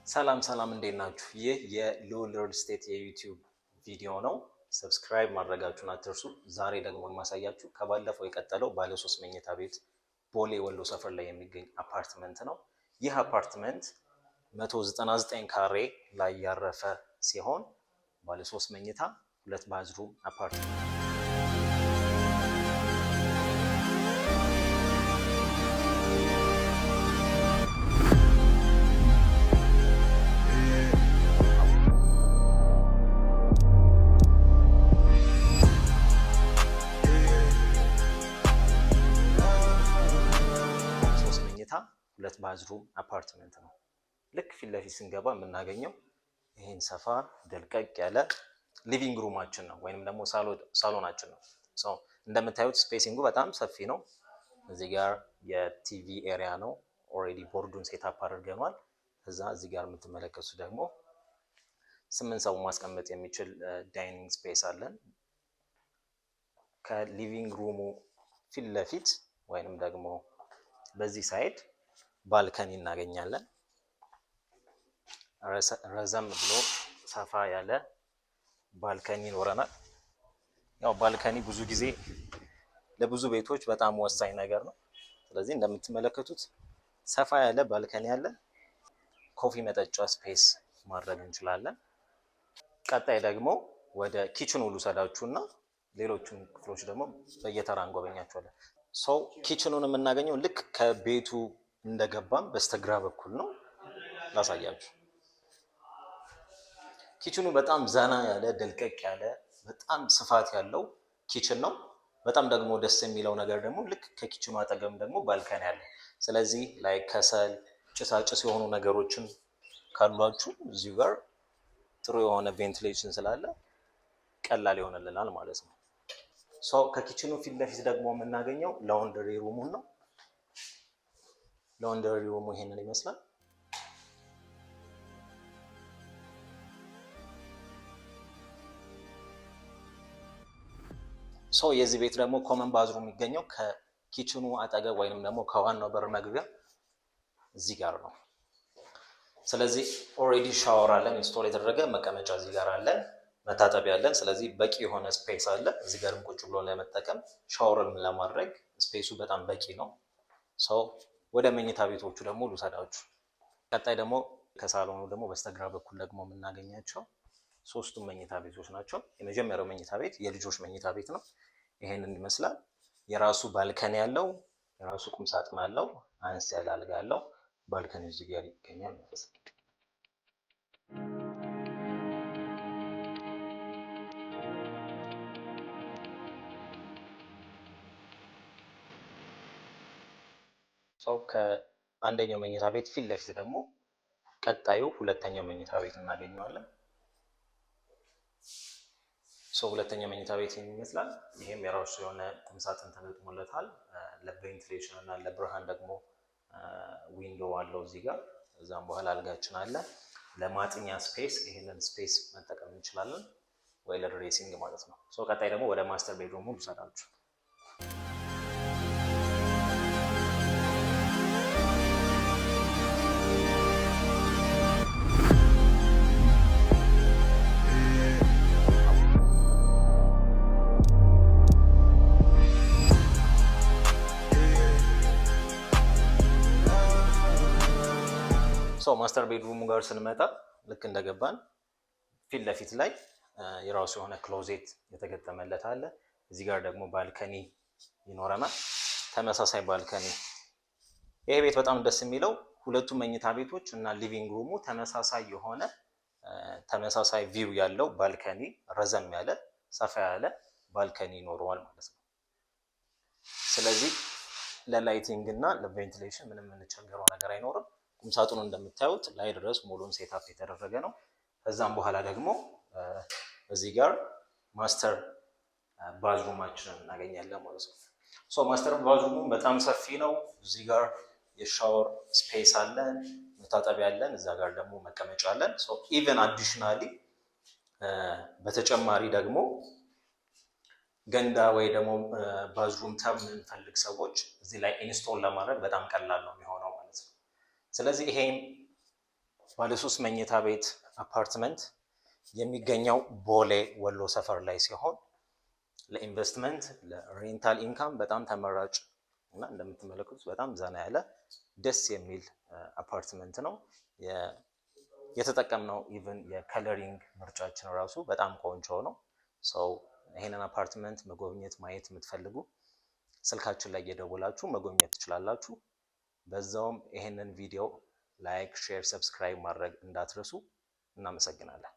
ሰላም እንዴት ናችሁ? ይህ የልዑል ሪል ስቴት የዩቲዩብ ቪዲዮ ነው። ሰብስክራይብ ማድረጋችሁን አትርሱ። ዛሬ ደግሞ የማሳያችሁ ከባለፈው የቀጠለው ባለ 3 መኝታ ቤት ቦሌ ወሎ ሰፈር ላይ የሚገኝ አፓርትመንት ነው። ይህ አፓርትመንት 199 ካሬ ላይ ያረፈ ሲሆን ባለ 3 መኝታ 2 ባዝሩም አፓርትመንት ሁለት ባዝሩም አፓርትመንት ነው። ልክ ፊት ለፊት ስንገባ የምናገኘው ይህን ሰፋ ደልቀቅ ያለ ሊቪንግ ሩማችን ነው ወይንም ደግሞ ሳሎናችን ነው። እንደምታዩት ስፔሲንጉ በጣም ሰፊ ነው። እዚህ ጋር የቲቪ ኤሪያ ነው። ኦልሬዲ ቦርዱን ሴታፕ አድርገናል። እዚህ ጋር የምትመለከቱት ደግሞ 8 ሰው ማስቀመጥ የሚችል ዳይኒንግ ስፔስ አለን። ከሊቪንግ ሩሙ ፊት ለፊት ወይንም ደግሞ በዚህ ሳይድ ባልከኒ እናገኛለን። ረዘም ብሎ ሰፋ ያለ ባልከኒ ይኖረናል። ያው ባልከኒ ብዙ ጊዜ ለብዙ ቤቶች በጣም ወሳኝ ነገር ነው። ስለዚህ እንደምትመለከቱት ሰፋ ያለ ባልከኒ አለ። ኮፊ መጠጫ ስፔስ ማድረግ እንችላለን። ቀጣይ ደግሞ ወደ ኪችኑ ልውሰዳችሁና ሌሎቹን ክፍሎች ደግሞ በየተራ እንጎበኛቸዋለን። ኪችኑን የምናገኘው ልክ ከቤቱ እንደገባም በስተግራ በኩል ነው። ላሳያችሁ። ኪችኑ በጣም ዘና ያለ ደልቀቅ ያለ በጣም ስፋት ያለው ኪችን ነው። በጣም ደግሞ ደስ የሚለው ነገር ደግሞ ልክ ከኪችኑ አጠገም ደግሞ ባልከኒ አለ። ስለዚህ ላይ ከሰል ጭሳጭስ የሆኑ ነገሮችን ካሏችሁ እዚሁ ጋር ጥሩ የሆነ ቬንቲሌሽን ስላለ ቀላል ይሆንልናል ማለት ነው። ከኪችኑ ፊት ለፊት ደግሞ የምናገኘው ላውንደሪ ሩሙን ነው። ላውንደሪ ሩሙ ይሄንን ይመስላል። የዚህ ቤት ደግሞ ኮመን ባዝሩም የሚገኘው ከኪችኑ አጠገብ ወይንም ደግሞ ከዋናው በር መግቢያ እዚህ ጋር ነው። ስለዚህ ኦልሬዲ ሻወር አለን፣ ኢንስቶል የተደረገ መቀመጫ እዚህ ጋር አለ፣ መታጠቢያ አለን። ስለዚህ በቂ የሆነ ስፔስ አለ። እዚህ ጋርም ቁጭ ብሎ ለመጠቀም ሻወርን ለማድረግ ስፔሱ በጣም በቂ ነው። ወደ መኝታ ቤቶቹ ደግሞ ልውሰዳችሁ። ቀጣይ ደግሞ ከሳሎኑ ደግሞ በስተግራ በኩል ደግሞ የምናገኛቸው 3ቱም መኝታ ቤቶች ናቸው። የመጀመሪያው መኝታ ቤት የልጆች መኝታ ቤት ነው። ይሄንን ይመስላል። የራሱ ባልከኒ ያለው፣ የራሱ ቁም ሳጥን አለው፣ አነስ ያለ አልጋ አለው። ባልከኒ እዚህ ጋር ይገኛል ማለት ነው። ከአንደኛው መኝታ ቤት ፊት ለፊት ደግሞ ቀጣዩ ሁለተኛው መኝታ ቤት እናገኘዋለን። ሁለተኛው መኝታ ቤት ይመስላል። ይሄም የራሱ የሆነ ቁምሳጥን ተገጥሞለታል። ለቬንቲሌሽን እና ለብርሃን ደግሞ ዊንዶ አለው እዚህ ጋር። እዛም በኋላ አልጋችን አለ። ለማጥኛ ስፔስ ይሄንን ስፔስ መጠቀም እንችላለን፣ ወይ ለድሬሲንግ ማለት ነው። ቀጣይ ደግሞ ወደ ማስተር ቤድሩሙ ልውሰዳችሁ። ማስተር ቤድሩሙ ጋር ስንመጣ ልክ እንደገባን ፊት ለፊት ላይ የራሱ የሆነ ክሎዜት የተገጠመለት አለ። እዚህ ጋር ደግሞ ባልከኒ ይኖረናል፣ ተመሳሳይ ባልከኒ። ይሄ ቤት በጣም ደስ የሚለው ሁለቱ መኝታ ቤቶች እና ሊቪንግ ሩሙ ተመሳሳይ የሆነ ተመሳሳይ ቪው ያለው ባልከኒ፣ ረዘም ያለ ሰፋ ያለ ባልከኒ ይኖረዋል ማለት ነው። ስለዚህ ለላይቲንግ እና ለቬንቲሌሽን ምንም የምንቸገረው ነገር አይኖርም። ቁምሳጥኑ እንደምታዩት ላይ ድረስ ሙሉን ሴታፕ የተደረገ ነው። ከዛም በኋላ ደግሞ እዚህ ጋር ማስተር ባዝሩማችንን እናገኛለን ማለት ነው። ማስተር ባዝሩሙ በጣም ሰፊ ነው። እዚህ ጋር የሻወር ስፔስ አለን፣ መታጠቢያ አለን፣ እዛ ጋር ደግሞ መቀመጫ አለን። ኢቨን አዲሽናሊ በተጨማሪ ደግሞ ገንዳ ወይ ደግሞ ባዝሩም ተብ የምንፈልግ ሰዎች እዚህ ላይ ኢንስቶል ለማድረግ በጣም ቀላል ነው የሚሆነው ማለት ነው። ስለዚህ ይሄም ባለ 3 መኝታ ቤት አፓርትመንት የሚገኘው ቦሌ ወሎ ሰፈር ላይ ሲሆን ለኢንቨስትመንት ለሬንታል ኢንካም በጣም ተመራጭ እና እንደምትመለከቱት በጣም ዘና ያለ ደስ የሚል አፓርትመንት ነው። የተጠቀምነው ኢቭን የከለሪንግ ምርጫችን ራሱ በጣም ቆንጆ ነው። ሰው ይሄንን አፓርትመንት መጎብኘት ማየት የምትፈልጉ ስልካችን ላይ እየደወላችሁ መጎብኘት ትችላላችሁ። በዛውም ይሄንን ቪዲዮ ላይክ፣ ሼር፣ ሰብስክራይብ ማድረግ እንዳትረሱ። እናመሰግናለን።